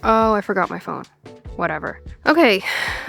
Oh, I forgot my phone. Whatever. Okay,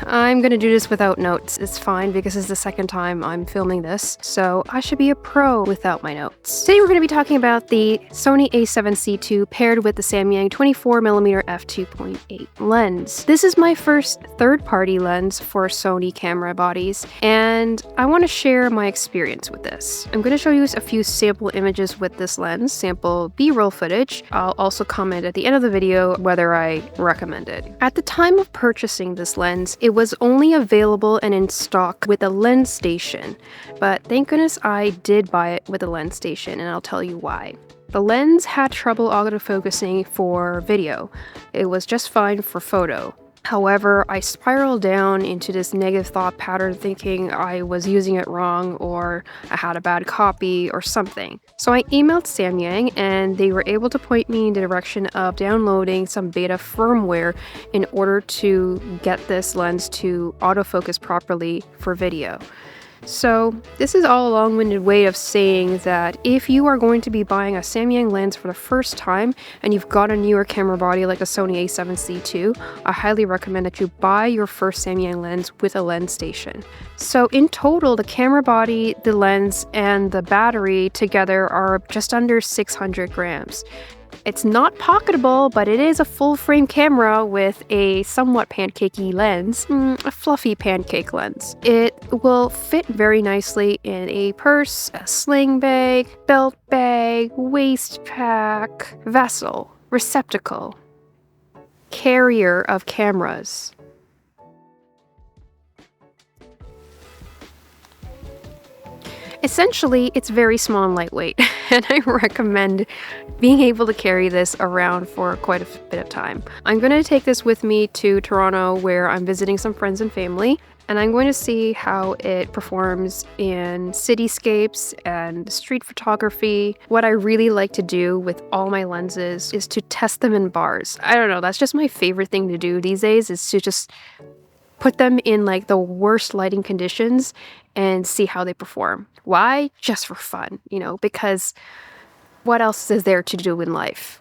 I'm gonna do this without notes. It's fine because it's the second time I'm filming this, so I should be a pro without my notes. Today we're gonna be talking about the Sony a7C II paired with the Samyang 24mm f2.8 lens. This is my first third-party lens for Sony camera bodies, and I want to share my experience with this. I'm gonna show you a few sample images with this lens, sample B-roll footage. I'll also comment at the end of the video whether I recommend it. At the time of purchasing this lens, it was only available and in stock with a lens station, but thank goodness I did buy it with a lens station, and I'll tell you why. The lens had trouble autofocusing for video. It was just fine for photo. However, I spiraled down into this negative thought pattern thinking I was using it wrong or I had a bad copy or something. So I emailed Samyang and they were able to point me in the direction of downloading some beta firmware in order to get this lens to autofocus properly for video. So this is all a long-winded way of saying that if you are going to be buying a Samyang lens for the first time and you've got a newer camera body like a Sony a7C II, I highly recommend that you buy your first Samyang lens with a lens station. So in total, the camera body, the lens, and the battery together are just under 600 grams. It's not pocketable, but it is a full-frame camera with a somewhat pancakey lens, a fluffy pancake lens. It will fit very nicely in a purse, a sling bag, belt bag, waist pack, vessel, receptacle, carrier of cameras. Essentially, it's very small and lightweight, and I recommend being able to carry this around for quite a bit of time. I'm going to take this with me to Toronto where I'm visiting some friends and family, and I'm going to see how it performs in cityscapes and street photography. What I really like to do with all my lenses is to test them in bars. I don't know, that's just my favorite thing to do these days, is to just put them in like the worst lighting conditions and see how they perform. Why? Just for fun, you know, because what else is there to do in life?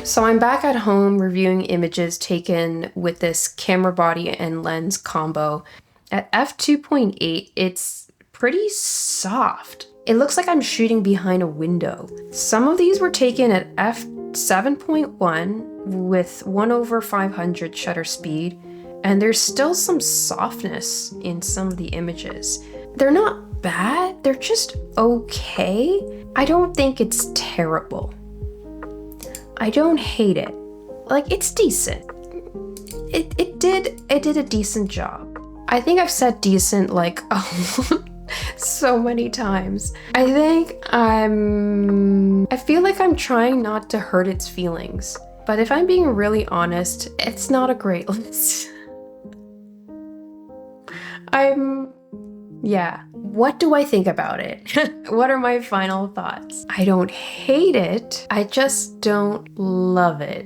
So I'm back at home reviewing images taken with this camera body and lens combo. At f2.8, it's pretty soft. It looks like I'm shooting behind a window. Some of these were taken at f7.1 with 1/500 shutter speed, and there's still some softness in some of the images. They're not bad, they're just okay. I don't think it's terrible. I don't hate it. Like, it's decent. It did a decent job. I think I've said decent like so many times. I feel like I'm trying not to hurt its feelings. But if I'm being really honest, it's not a great lens. Yeah. What do I think about it? What are my final thoughts? I don't hate it. I just don't love it.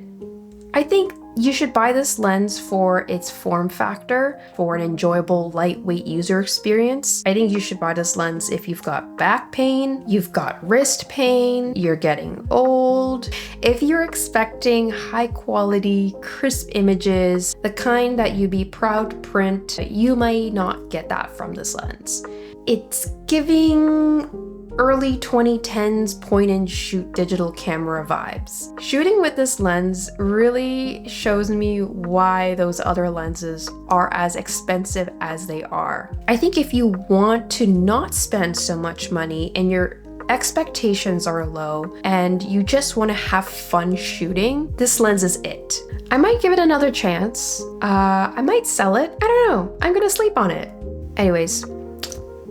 I think you should buy this lens for its form factor, for an enjoyable, lightweight user experience. I think you should buy this lens if you've got back pain, you've got wrist pain, you're getting old. If you're expecting high quality, crisp images, the kind that you'd be proud to print, you might not get that from this lens. It's giving early 2010s point-and-shoot digital camera vibes. Shooting with this lens really shows me why those other lenses are as expensive as they are. I think if you want to not spend so much money and your expectations are low and you just want to have fun shooting, this lens is it. I might give it another chance. I might sell it. I don't know. I'm gonna sleep on it. Anyways,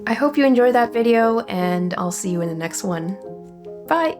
I hope you enjoyed that video, and I'll see you in the next one. Bye!